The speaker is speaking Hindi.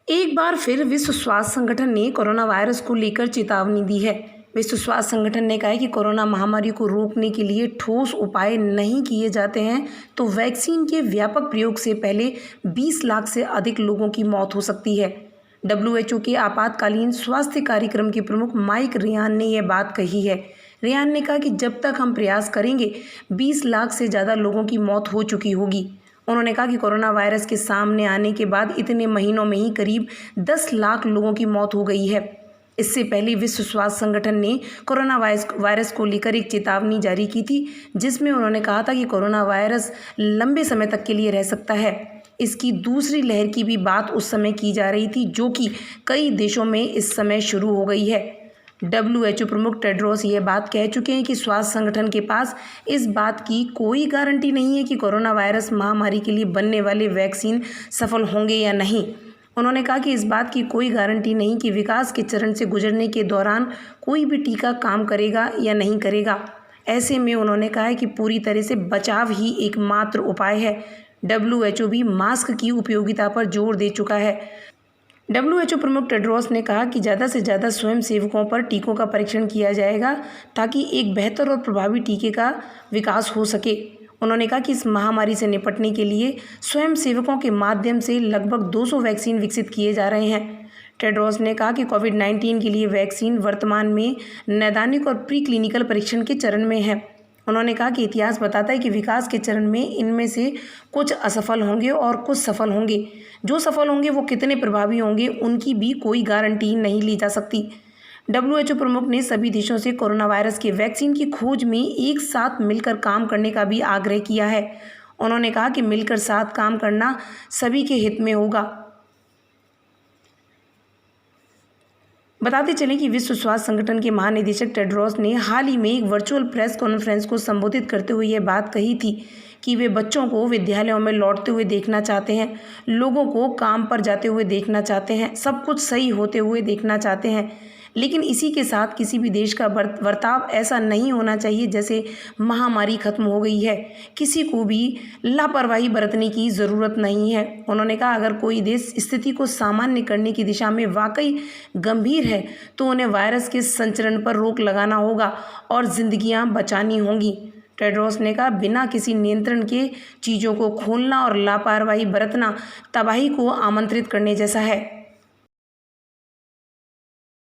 एक बार फिर विश्व स्वास्थ्य संगठन ने कोरोना वायरस को लेकर चेतावनी दी है। विश्व स्वास्थ्य संगठन ने कहा है कि कोरोना महामारी को रोकने के लिए ठोस उपाय नहीं किए जाते हैं तो वैक्सीन के व्यापक प्रयोग से पहले 20 लाख से अधिक लोगों की मौत हो सकती है। डब्ल्यूएचओ के आपातकालीन स्वास्थ्य कार्यक्रम के प्रमुख माइक रियान ने यह बात कही है। रियान ने कहा कि जब तक हम प्रयास करेंगे 20 लाख से ज़्यादा लोगों की मौत हो चुकी होगी। उन्होंने कहा कि कोरोना वायरस के सामने आने के बाद इतने महीनों में ही करीब 10 लाख लोगों की मौत हो गई है। इससे पहले विश्व स्वास्थ्य संगठन ने कोरोना वायरस को लेकर एक चेतावनी जारी की थी, जिसमें उन्होंने कहा था कि कोरोना वायरस लंबे समय तक के लिए रह सकता है। इसकी दूसरी लहर की भी बात उस समय की जा रही थी, जो कि कई देशों में इस समय शुरू हो गई है। डब्ल्यूएचओ प्रमुख टेड्रोस ये बात कह चुके हैं कि स्वास्थ्य संगठन के पास इस बात की कोई गारंटी नहीं है कि कोरोना वायरस महामारी के लिए बनने वाले वैक्सीन सफल होंगे या नहीं। उन्होंने कहा कि इस बात की कोई गारंटी नहीं कि विकास के चरण से गुजरने के दौरान कोई भी टीका काम करेगा या नहीं करेगा। ऐसे में उन्होंने कहा है कि पूरी तरह से बचाव ही एकमात्र उपाय है। डब्ल्यूएचओ भी मास्क की उपयोगिता पर जोर दे चुका है। डब्ल्यूएचओ प्रमुख टेड्रोस ने कहा कि ज़्यादा से ज़्यादा स्वयंसेवकों पर टीकों का परीक्षण किया जाएगा ताकि एक बेहतर और प्रभावी टीके का विकास हो सके। उन्होंने कहा कि इस महामारी से निपटने के लिए स्वयंसेवकों के माध्यम से लगभग 200 वैक्सीन विकसित किए जा रहे हैं। टेड्रोस ने कहा कि कोविड-19 के लिए वैक्सीन वर्तमान में नैदानिक और प्री क्लिनिकल परीक्षण के चरण में है। उन्होंने कहा कि इतिहास बताता है कि विकास के चरण में इनमें से कुछ असफल होंगे और कुछ सफल होंगे। जो सफल होंगे वो कितने प्रभावी होंगे उनकी भी कोई गारंटी नहीं ली जा सकती। डब्ल्यूएचओ प्रमुख ने सभी देशों से कोरोना वायरस के वैक्सीन की खोज में एक साथ मिलकर काम करने का भी आग्रह किया है। उन्होंने कहा कि मिलकर साथ काम करना सभी के हित में होगा। बताते चलें कि विश्व स्वास्थ्य संगठन के महानिदेशक टेड्रोस ने हाल ही में एक वर्चुअल प्रेस कॉन्फ्रेंस को संबोधित करते हुए यह बात कही थी कि वे बच्चों को विद्यालयों में लौटते हुए देखना चाहते हैं, लोगों को काम पर जाते हुए देखना चाहते हैं, सब कुछ सही होते हुए देखना चाहते हैं। लेकिन इसी के साथ किसी भी देश का बर्ताव ऐसा नहीं होना चाहिए जैसे महामारी खत्म हो गई है। किसी को भी लापरवाही बरतने की ज़रूरत नहीं है। उन्होंने कहा अगर कोई देश स्थिति को सामान्य करने की दिशा में वाकई गंभीर है तो उन्हें वायरस के संचरण पर रोक लगाना होगा और जिंदगियां बचानी होंगी। टेड्रोस ने कहा बिना किसी नियंत्रण के चीज़ों को खोलना और लापरवाही बरतना तबाही को आमंत्रित करने जैसा है।